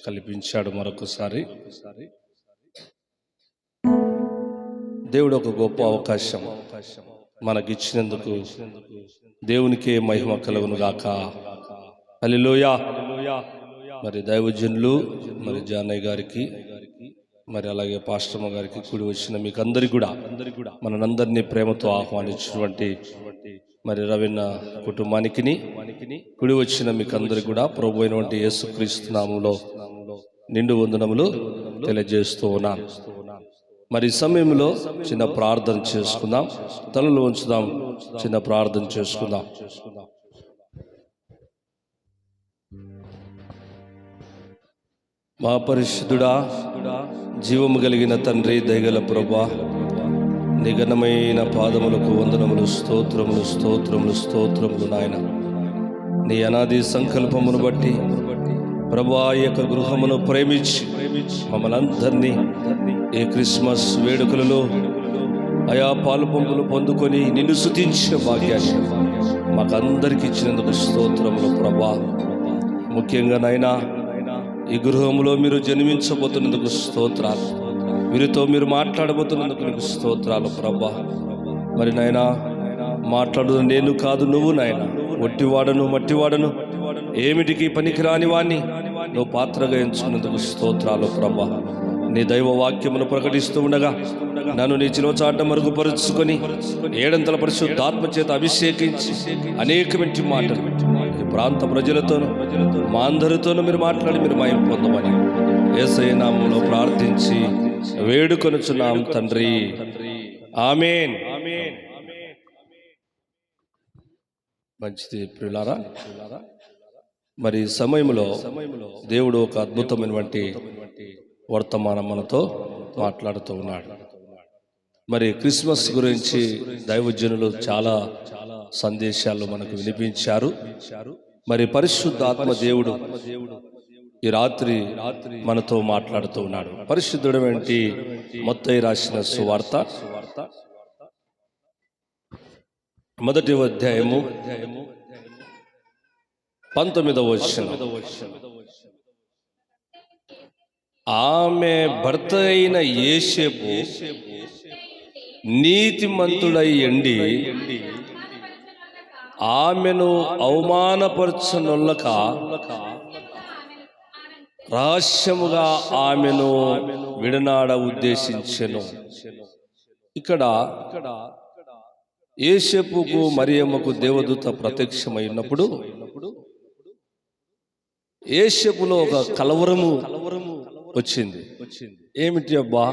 కల్పించాడు. మరొకసారి దేవుడు ఒక గొప్ప అవకాశం మనకిచ్చినందుకు దేవునికే మహిమ కలుగును గాక. హల్లెలూయా. మరి దైవజనులు, మరి జానయ్య గారికి, మరి అలాగే పాస్టమ్మ గారికి, కూడి వచ్చిన మీకు అందరికి కూడా మనందరినీ ప్రేమతో ఆహ్వానించినటువంటి మరి రవీణ కుటుంబానికి, కూడి వచ్చిన మీకు అందరికి కూడా ప్రభు అయినటువంటి యేసుక్రీస్తు నామములో నిండు వందనములు తెలియజేస్తూ ఉన్నాను. మరి ఈ సమయంలో చిన్న ప్రార్థన చేసుకుందాం. తలలు ఉంచుదాం, చిన్న ప్రార్థన చేసుకుందాం. మా పరిశుద్ధుడా, జీవము కలిగిన తండ్రి, దయగల ప్రభువా, నిఘనమైన పాదములకు వందనములు, స్తోత్రములు, స్తోత్రములు, స్తోత్రములు నాయన. నీ అనాది సంకల్పమును బట్టి ప్రభువా, ఈ యొక్క గృహమును ప్రేమించి మమ్మల్ని అందరినీ ఈ క్రిస్మస్ వేడుకలలో ఆయా పాలు పంపులు పొందుకొని నిన్ను స్తుతించే భాగ్యాన్ని మాకందరికి ఇచ్చినందుకు స్తోత్రములు ప్రభా. ముఖ్యంగా నాయనా, ఈ గృహంలో మీరు జన్మించబోతున్నందుకు స్తోత్రాలు, వీరితో మీరు మాట్లాడబోతున్నందుకు నీకు స్తోత్రాలు ప్రభా. మరి నాయనా, మాట్లాడు నేను కాదు, నువ్వు నాయన. ఒట్టివాడను, మట్టివాడను, ఏమిటికి పనికిరాని వాణ్ణి నువ్వు పాత్రగా ఎంచుకున్నందుకు స్తోత్రాలు ప్రభా. నీ దైవ వాక్యమును ప్రకటిస్తూ ఉండగా నన్ను నీ చిలువచాట మరుగుపరుచుకొని ఏడంతల పరిశుద్ధాత్మ చేత అభిషేకించి అనేకమంటి మాటలు ఈ ప్రాంత ప్రజలతోనూ మా అందరితోనూ మీరు మాట్లాడి మీరు మహిమ పొందమని యేసయ్య నామములో ప్రార్థించి వేడుకొనుచున్నాం తండ్రి, ఆమేన్. మంచిది ప్రియులారా. మరి సమయంలో దేవుడు ఒక అద్భుతమైనటువంటి వర్తమానం మనతో మాట్లాడుతూ ఉన్నాడు. మరి క్రిస్మస్ గురించి దైవజనులు చాలా సందేశాలు మనకు వినిపించారు. మరి పరిశుద్ధాత్మ దేవుడు ఈ రాత్రి మనతో మాట్లాడుతూ ఉన్నాడు. పరిశుద్ధుడైనటువంటి మత్తయి రాసిన సువార్త 1వ అధ్యాయము 19వ వచనం. ఆమె భర్త అయిన యోసేపు నీతిమంతుడై ఉండి ఆమెను అవమానపరచనొల్లక రహస్యముగా ఆమెను విడనాడ ఉద్దేశించెను. ఇక్కడ యోసేపుకు మరియమ్మకు దేవదూత ప్రత్యక్షమైనప్పుడు యోసేపులో ఒక కలవరము వచ్చింది. ఏమిటి అబ్బా,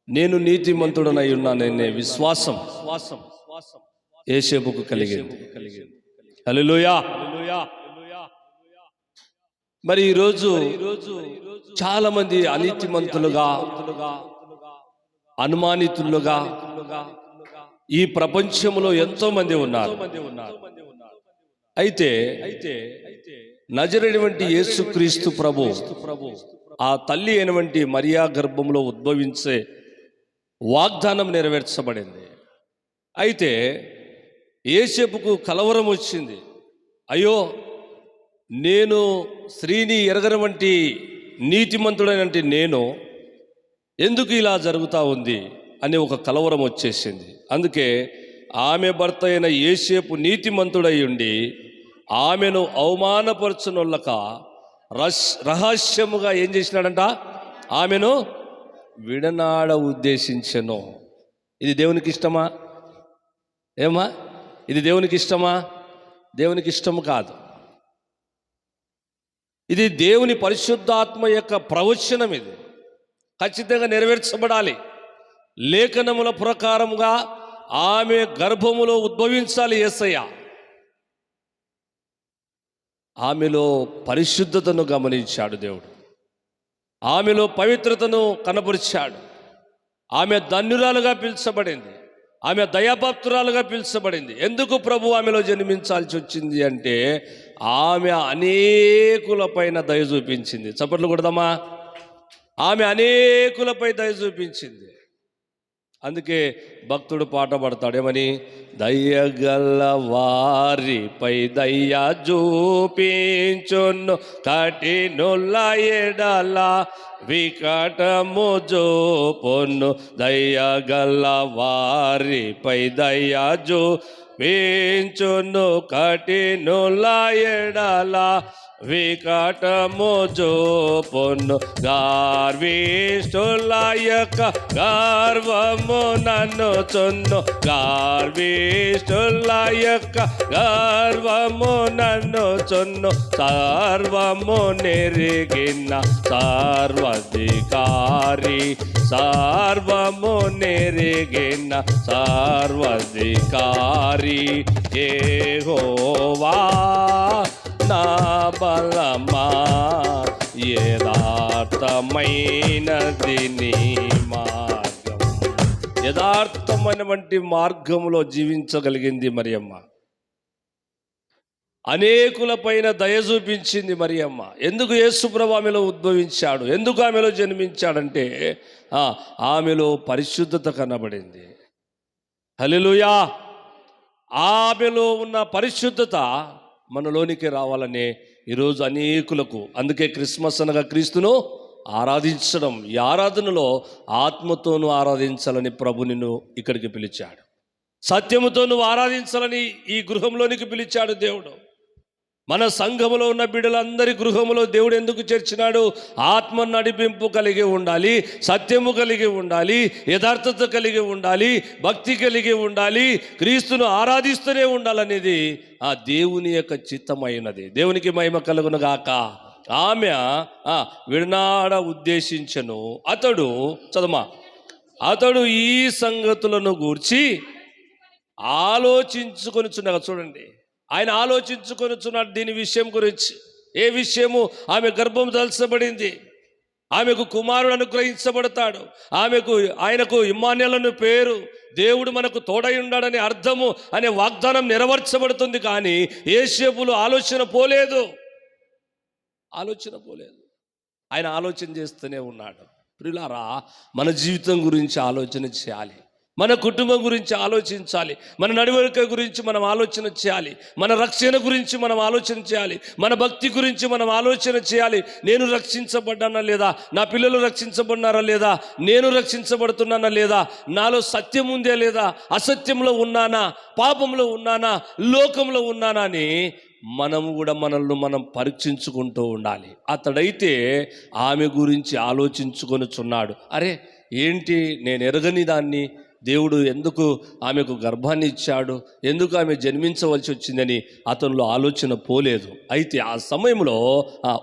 నేను నీతిమంతుడనై ఉన్నాననే విశ్వాసం యోసేపుకు కలిగింది. హల్లెలూయా. మరి ఈరోజు చాలా మంది అనీతిమంతులుగా, అనుమానితులుగా ఈ ప్రపంచంలో ఎంతో మంది ఉన్నారు. అయితే నజరేయుడైనటువంటి యేసుక్రీస్తు ప్రభు ఆ తల్లి అయినటువంటి మరియా గర్భంలో ఉద్భవించే వాగ్దానం నెరవేర్చబడింది. అయితే యోసేపుకు కలవరం వచ్చింది. అయ్యో, నేను స్త్రీని ఎరగనటువంటి నీతిమంతుడైనటువంటి నేను ఎందుకు ఇలా జరుగుతూ ఉంది అని ఒక కలవరం వచ్చేసింది. అందుకే ఆమె భర్త అయిన యోసేపు నీతిమంతుడై ఉండి ఆమెను అవమానపరచునొల్లక రహస్యముగా ఏం చేసినాడంట, ఆమెను విడనాడ ఉద్దేశించెను. ఇది దేవునికి ఇష్టమా? ఏమా, ఇది దేవునికి ఇష్టమా? దేవునికి ఇష్టము కాదు. ఇది దేవుని పరిశుద్ధాత్మ యొక్క ప్రవచనం. ఇది ఖచ్చితంగా నెరవేర్చబడాలి. లేఖనముల ప్రకారముగా ఆమె గర్భములో ఉద్భవించాలి యేసయ్య. ఆమెలో పరిశుద్ధతను గమనించాడు దేవుడు, ఆమెలో పవిత్రతను కనపరిచాడు. ఆమె ధన్యురాలుగా పిలుచబడింది, ఆమె దయాభక్తురాలుగా పిలుచబడింది. ఎందుకు ప్రభు ఆమెలో జన్మించాల్సి వచ్చింది అంటే ఆమె అనేకులపైన దయ చూపించింది. చప్పట్లు కొడదామా? ఆమె అనేకులపై దయ చూపించింది. అందుకే భక్తుడు పాట పాడతాడు ఏమని, దయ్యగల వారిపై దయ్య చూపించును, కఠినుల ఎడల వికటము జోపొన్ను. దయ్యగల వారిపై దయ్య చూపించును, కఠినుల ఎడల వికటము జోపొన్ను. గార్విష్ఠుల యొక్క గర్వము నన్ను చొన్ను, గార్విష్ఠుల యొక్క గర్వము నన్ను చొన్ను. సర్వము నెరిగిన సర్వాధికారి, సర్వము నెరిగిన సర్వాధికారి యెహోవా నా బలమా, యథార్థమైనది నీ మార్గం. యథార్థమైనటువంటి మార్గంలో జీవించగలిగింది మరియమ్మ. అనేకుల పైన దయ చూపించింది మరియమ్మ. ఎందుకు యేసుప్రభు ఆమెలో ఉద్భవించాడు, ఎందుకు ఆమెలో జన్మించాడంటే ఆమెలో పరిశుద్ధత కనబడింది. హల్లెలూయా. ఆమెలో ఉన్న పరిశుద్ధత మనలోనికి రావాలనే ఈరోజు అనేకులకు, అందుకే క్రిస్మస్ అనగా క్రీస్తును ఆరాధించడం. ఈ ఆరాధనలో ఆత్మతోనూ ఆరాధించాలని ప్రభు నిన్ను ఇక్కడికి పిలిచాడు. సత్యముతో నువ్వు ఆరాధించాలని ఈ గృహంలోనికి పిలిచాడు దేవుడు. మన సంఘములో ఉన్న బిడ్డలందరి గృహములో దేవుడు ఎందుకు చేర్చినాడు? ఆత్మ నడిపింపు కలిగి ఉండాలి, సత్యము కలిగి ఉండాలి, యథార్థత కలిగి ఉండాలి, భక్తి కలిగి ఉండాలి, క్రీస్తును ఆరాధిస్తూనే ఉండాలనేది ఆ దేవుని యొక్క చిత్తమైనది. దేవునికి మహిమ కలుగును గాక. ఆమె విడనాడ ఉద్దేశించను. అతడు చదమా, అతడు ఈ సంగతులను గూర్చి ఆలోచించుకొనిచున్నగా. చూడండి, ఆయన ఆలోచించుకొనిచున్నాడు దీని విషయం గురించి. ఏ విషయము? ఆమె గర్భం దాల్చబడింది, ఆమెకు కుమారుడు అనుగ్రహించబడతాడు, ఆయనకు ఇమ్మానుయేలు పేరు, దేవుడు మనకు తోడై ఉన్నాడని అర్థము అనే వాగ్దానం నెరవేర్చబడుతుంది. కానీ యోసేపులో ఆలోచన పోలేదు. ఆయన ఆలోచన చేస్తూనే ఉన్నాడు. ప్రియులారా, మన జీవితం గురించి ఆలోచన చేయాలి, మన కుటుంబం గురించి ఆలోచించాలి, మన నడవడిక గురించి మనం ఆలోచన చేయాలి, మన రక్షణ గురించి మనం ఆలోచన చేయాలి, మన భక్తి గురించి మనం ఆలోచన చేయాలి. నేను రక్షించబడ్డానా లేదా? నా పిల్లలు రక్షించబడినారా లేదా? నేను రక్షించబడుతున్నానా లేదా? నాలో సత్యం ఉందే లేదా? అసత్యంలో ఉన్నానా? పాపంలో ఉన్నానా? లోకంలో ఉన్నానా అని మనము కూడా మనల్ని మనం పరీక్షించుకుంటూ ఉండాలి. అతడైతే ఆమె గురించి ఆలోచించుకొనిచున్నాడు. అరే ఏంటి, నేను ఎరగని దాన్ని దేవుడు ఎందుకు ఆమెకు గర్భాన్ని ఇచ్చాడు, ఎందుకు ఆమె జన్మించవలసి వచ్చిందని అతనిలో ఆలోచన పోలేదు. అయితే ఆ సమయంలో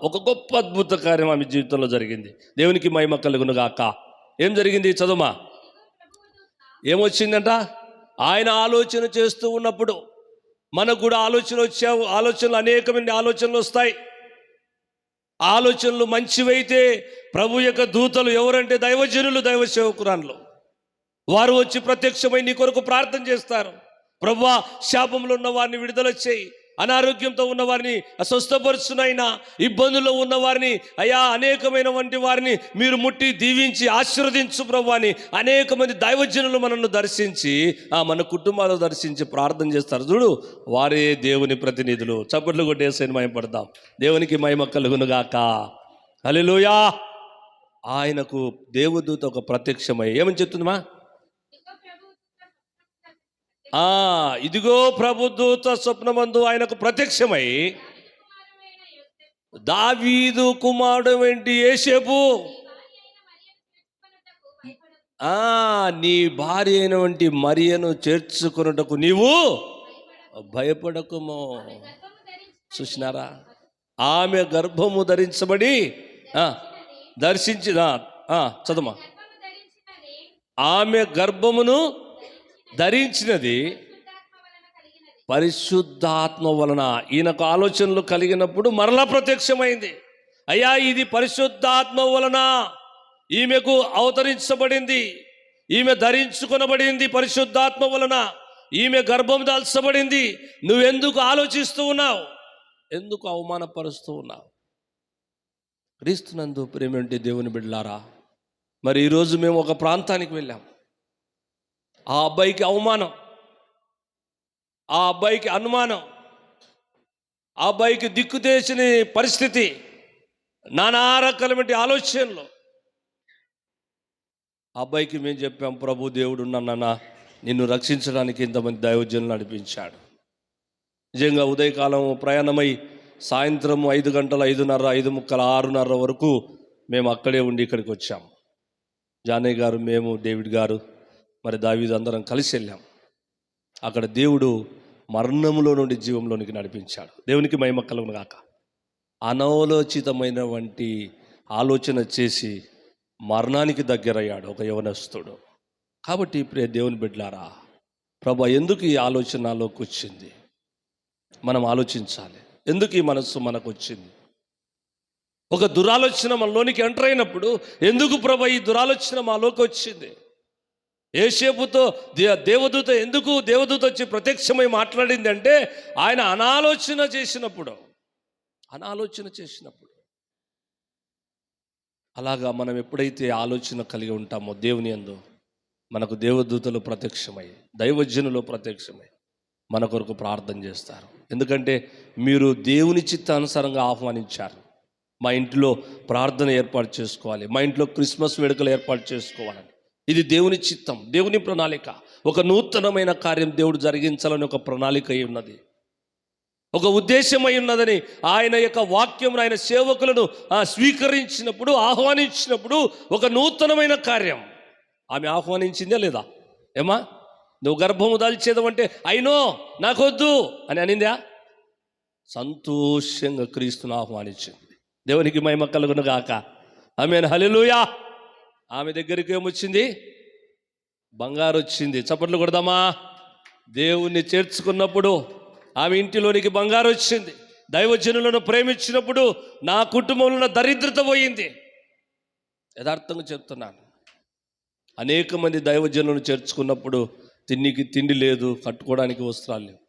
ఒక గొప్ప అద్భుత కార్యం ఆమె జీవితంలో జరిగింది. దేవునికి మహిమ కలుగును గాక. ఏం జరిగింది? చదువుమా. ఏమొచ్చిందంట? ఆయన ఆలోచన చేస్తూ ఉన్నప్పుడు మనకు కూడా ఆలోచనలు అనేకమైన ఆలోచనలు వస్తాయి. ఆలోచనలు మంచివైతే ప్రభు యొక్క దూతలు ఎవరంటే దైవజనులు, దైవ సేవకురాన్లు, వారు వచ్చి ప్రత్యక్షమై నీ కొరకు ప్రార్థన చేస్తారు. ప్రభువా, శాపంలో ఉన్న వారిని విడుదల చేయి, అనారోగ్యంతో ఉన్న వారిని స్వస్థపరుచునైనా, ఇబ్బందుల్లో ఉన్న వారిని అయా అనేకమైన వంటి వారిని మీరు ముట్టి దీవించి ఆశీర్వదించు ప్రభు అని అనేక మంది దైవజనులు మనల్ని దర్శించి మన కుటుంబాలు దర్శించి ప్రార్థన చేస్తారు. చూడు, వారే దేవుని ప్రతినిధులు. చప్పట్లు కొట్టేసి మహిమపడదాం. దేవునికి మహిమ కలుగును గాక. హల్లెలూయా. ఆయనకు దేవదూత ఒక ప్రత్యక్షమై ఏమని చెప్తుందమ్మా? ఇదిగో ప్రభుదూత స్వప్నమందు ఆయనకు ప్రత్యక్షమై, దావీదు కుమారుడు ఏంటి యోసేపు, నీ భార్య అయినటువంటి మరియను చేర్చుకున్నటకు నీవు భయపడకుమో. చూసినారా, ఆమె గర్భము ధరించబడి దర్శించిన చదుమా, ఆమె గర్భమును ధరించినది పరిశుద్ధాత్మ వలన. ఈయనకు ఆలోచనలు కలిగినప్పుడు మరలా ప్రత్యక్షమైంది. అయ్యా, ఇది పరిశుద్ధాత్మ వలన ఈమెకు అవతరించబడింది, ఈమె ధరించుకొనబడింది పరిశుద్ధాత్మ వలన, ఈమె గర్భం దాల్చబడింది. నువ్వెందుకు ఆలోచిస్తూ ఉన్నావు? ఎందుకు అవమానపరుస్తూ ఉన్నావు? క్రీస్తునందు ప్రేమేంటి దేవుని బిడ్డలారా, మరి ఈరోజు మేము ఒక ప్రాంతానికి వెళ్ళాం. ఆ అబ్బాయికి అవమానం, ఆ అబ్బాయికి అనుమానం, ఆ అబ్బాయికి దిక్కుతేసిన పరిస్థితి, నానా రకాలమైన ఆలోచనలు. ఆ అబ్బాయికి మేము చెప్పాం, ప్రభు దేవుడు నన్న నిన్ను రక్షించడానికి ఇంతమంది దైవజనులు నడిపించాడు. నిజంగా ఉదయకాలం ప్రయాణమై సాయంత్రం 5 గంటల 5:30, 5:30, 6:30 వరకు మేము అక్కడే ఉండి ఇక్కడికి వచ్చాం. జానయ్య గారు, మేము, డేవిడ్ గారు, మరి దావీదు అందరం కలిసి వెళ్ళాం. అక్కడ దేవుడు మరణంలో నుండి జీవంలోనికి నడిపించాడు. దేవునికి మహిమ కలుగును గాక. అనాలోచితమైనటువంటి ఆలోచన చేసి మరణానికి దగ్గరయ్యాడు ఒక యవనస్తుడు. కాబట్టి ప్రియ దేవుని బిడ్డలారా, ప్రభు ఎందుకు ఈ ఆలోచన నాలోకి వచ్చింది మనం ఆలోచించాలి. ఎందుకు ఈ మనస్సు మనకు వచ్చింది? ఒక దురాలోచన మనలోనికి ఎంటర్ అయినప్పుడు ఎందుకు ప్రభు ఈ దురాలోచన మాలోకి వచ్చింది? యేసేపుతో దేవదూత ఎందుకు దేవదూత వచ్చి ప్రత్యక్షమై మాట్లాడింది అంటే, ఆయన అనాలోచన చేసినప్పుడు. అలాగా మనం ఎప్పుడైతే ఆలోచన కలిగి ఉంటామో దేవుని యందు, మనకు దేవదూతలు ప్రత్యక్షమై, దైవజనులు ప్రత్యక్షమై మన కొరకు ప్రార్థన చేస్తారు. ఎందుకంటే మీరు దేవుని చిత్తానుసారంగా ఆహ్వానించారు. మా ఇంట్లో ప్రార్థన ఏర్పాటు చేసుకోవాలి, మా ఇంట్లో క్రిస్మస్ వేడుకలు ఏర్పాటు చేసుకోవాలని. ఇది దేవుని చిత్తం, దేవుని ప్రణాళిక. ఒక నూతనమైన కార్యం దేవుడు జరిగించాలని ఒక ప్రణాళిక అయి ఉన్నది, ఒక ఉద్దేశమై ఉన్నదని ఆయన యొక్క వాక్యం ఆయన సేవకులను స్వీకరించినప్పుడు, ఆహ్వానించినప్పుడు ఒక నూతనమైన కార్యం. ఆమె ఆహ్వానించిందే లేదా? ఏమా నువ్వు గర్భము దాల్చేదమంటే అయినో నాకొద్దు అని అనిందా? సంతోషంగా క్రీస్తును ఆహ్వానించింది. దేవునికి మహిమ కలుగును గాక. ఆమేన్, హల్లెలూయా. ఆమె దగ్గరికి ఏమొచ్చింది? బంగారు వచ్చింది. చప్పట్లు కొడదామా? దేవుణ్ణి చేర్చుకున్నప్పుడు ఆమె ఇంటిలోనికి బంగారు వచ్చింది. దైవజనులను ప్రేమించినప్పుడు నా కుటుంబంలో దరిద్రత పోయింది. యథార్థంగా చెప్తున్నాను. అనేక మంది దైవజనులను చేర్చుకున్నప్పుడు తిండి లేదు, కట్టుకోవడానికి వస్త్రాలు లేవు.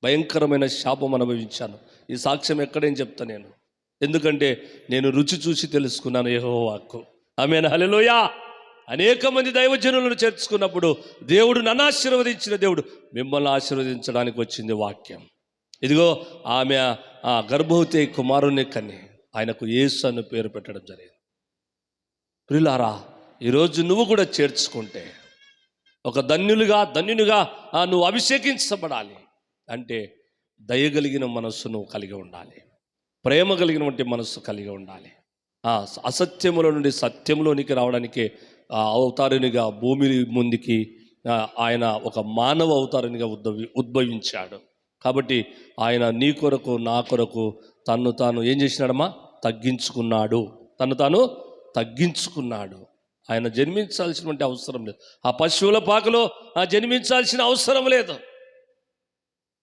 భయంకరమైన శాపం అనుభవించాను. ఈ సాక్ష్యం ఎక్కడేం చెప్తా నేను, ఎందుకంటే నేను రుచి చూసి తెలుసుకున్నాను యెహోవా వాక్కు. ఆమేన్, హల్లెలూయా. అనేక మంది దైవజనులను చేర్చుకున్నప్పుడు దేవుడు నన్ను ఆశీర్వదించిన దేవుడు మిమ్మల్ని ఆశీర్వదించడానికి వచ్చింది వాక్యం. ఇదిగో ఆమె గర్భవతి కుమారుని కన్ని ఆయనకు యేసు అని పేరు పెట్టడం జరిగింది. ప్రియులారా, ఈరోజు నువ్వు కూడా చేర్చుకుంటే ఒక ధన్యునిగా నువ్వు అభిషేకించబడాలి అంటే దయగలిగిన మనస్సు నువ్వు కలిగి ఉండాలి, ప్రేమ కలిగినటువంటి మనస్సు కలిగి ఉండాలి. అసత్యముల నుండి సత్యంలోనికి రావడానికి అవతారునిగా భూమి ముందుకి ఆయన ఒక మానవ అవతారునిగా ఉద్భవించాడు. కాబట్టి ఆయన నీ కొరకు నా కొరకు తన్ను తాను ఏం చేసినాడమ్మా? తగ్గించుకున్నాడు. తగ్గించుకున్నాడు. ఆయన జన్మించాల్సినటువంటి అవసరం లేదు. ఆ పశువుల పాకలో జన్మించాల్సిన అవసరం లేదు.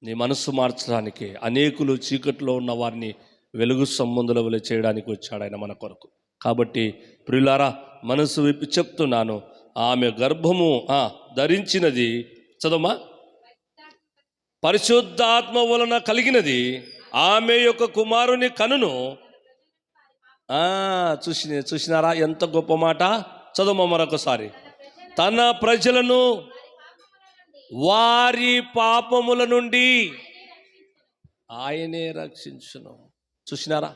నీ మనస్సు మార్చడానికి, అనేకులు చీకట్లో ఉన్న వారిని వెలుగు సంబంధుల వలె చేయడానికి వచ్చాడు ఆయన మన కొరకు. కాబట్టి ప్రియులారా, మనసు విప్పి చెప్తున్నాను, ఆమె గర్భము ధరించినది, చదవమా, పరిశుద్ధాత్మ వలన కలిగినది, ఆమె యొక్క కుమారుని కనును. చూసినారా ఎంత గొప్ప మాట? చదవమా మరొకసారి. తన ప్రజలను వారి పాపముల నుండి ఆయనే రక్షించును. చూసినారా?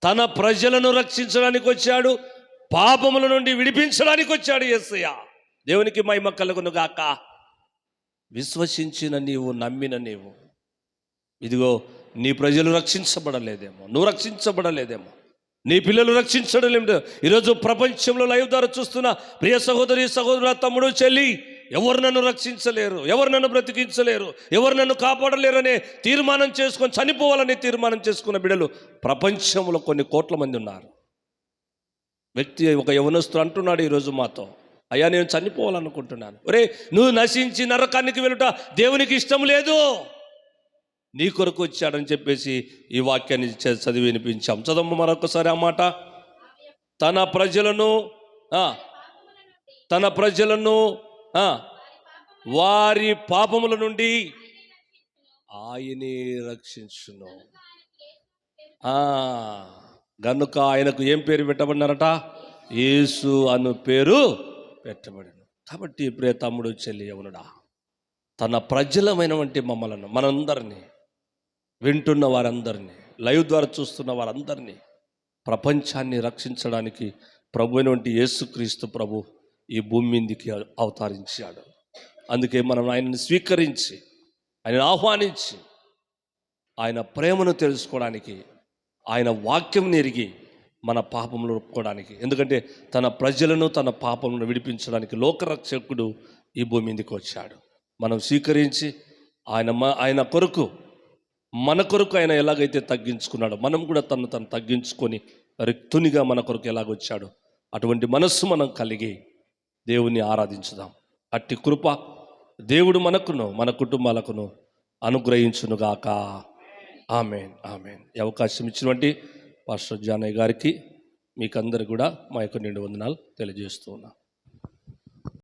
తన ప్రజలను రక్షించడానికి వచ్చాడు, పాపముల నుండి విడిపించడానికి వచ్చాడు యేసయ్య. దేవునికి మహిమ కలుగును గాక. విశ్వసించిన నీవు, నమ్మిన నీవు, ఇదిగో నీ ప్రజలు రక్షించబడలేదేమో, నువ్వు రక్షించబడలేదేమో, నీ పిల్లలు రక్షించడలేదు. ఈరోజు ప్రపంచంలో లైవ్ ద్వారా చూస్తున్న ప్రియ సహోదరి, సహోదరుల, తమ్ముడు, చెల్లి, ఎవరు నన్ను రక్షించలేరు, ఎవరు నన్ను బ్రతికించలేరు, ఎవరు నన్ను కాపాడలేరు అనే తీర్మానం చేసుకొని, చనిపోవాలని తీర్మానం చేసుకున్న బిడ్డలు ప్రపంచంలో కొన్ని కోట్ల మంది ఉన్నారు. ఒక యవనస్తుడు అంటున్నాడు ఈరోజు మాతో, అయ్యా నేను చనిపోవాలనుకుంటున్నాను. ఒరే, నువ్వు నశించి నరకానికి వెళ్ళుట దేవునికి ఇష్టం లేదు, నీ కొరకు వచ్చాడని చెప్పేసి ఈ వాక్యాన్ని చదివి వినిపించాం. చదవ మరొకసారి ఆ మాట. తన ప్రజలను వారి పాపముల నుండి ఆయనే రక్షించును. గనుక ఆయనకు ఏం పేరు పెట్టబడినారట? యేసు అను పేరు పెట్టబడిన. కాబట్టి ప్రియ తమ్ముడు చెల్లి యవనుడా, తన ప్రజలమైనటువంటి మమ్మలను మనందరినీ, వింటున్న వారందరినీ, లైవ్ ద్వారా చూస్తున్న వారందరినీ, ప్రపంచాన్ని రక్షించడానికి ప్రభు అయినటువంటి యేసుక్రీస్తు ప్రభు ఈ భూమి మీదికి అవతరించాడు. అందుకే మనం ఆయనను స్వీకరించి, ఆయనను ఆహ్వానించి, ఆయన ప్రేమను తెలుసుకోవడానికి, ఆయన వాక్యం ఎరిగి మన పాపములను ఒప్పుకోవడానికి, ఎందుకంటే తన ప్రజలను తన పాపములను విడిపించడానికి లోకరక్షకుడు ఈ భూమి మీదకి వచ్చాడు. మనం స్వీకరించి ఆయన కొరకు, మన కొరకు ఆయన ఎలాగైతే తగ్గించుకున్నాడో మనం కూడా తను తగ్గించుకొని రిక్తునిగా మన కొరకు ఎలాగొచ్చాడో అటువంటి మనస్సు మనం కలిగి దేవుని ఆరాధించుదాం. అట్టి కృప దేవుడు మనకును మన కుటుంబాలకును అనుగ్రహించునుగాక. ఆమేన్, ఆమేన్. ఈ అవకాశం ఇచ్చినటువంటి పాస్టర్ జానయ్య గారికి, మీకందరు కూడా మా యొక్క నిండు వందనాలు తెలియజేస్తూ ఉన్నాం.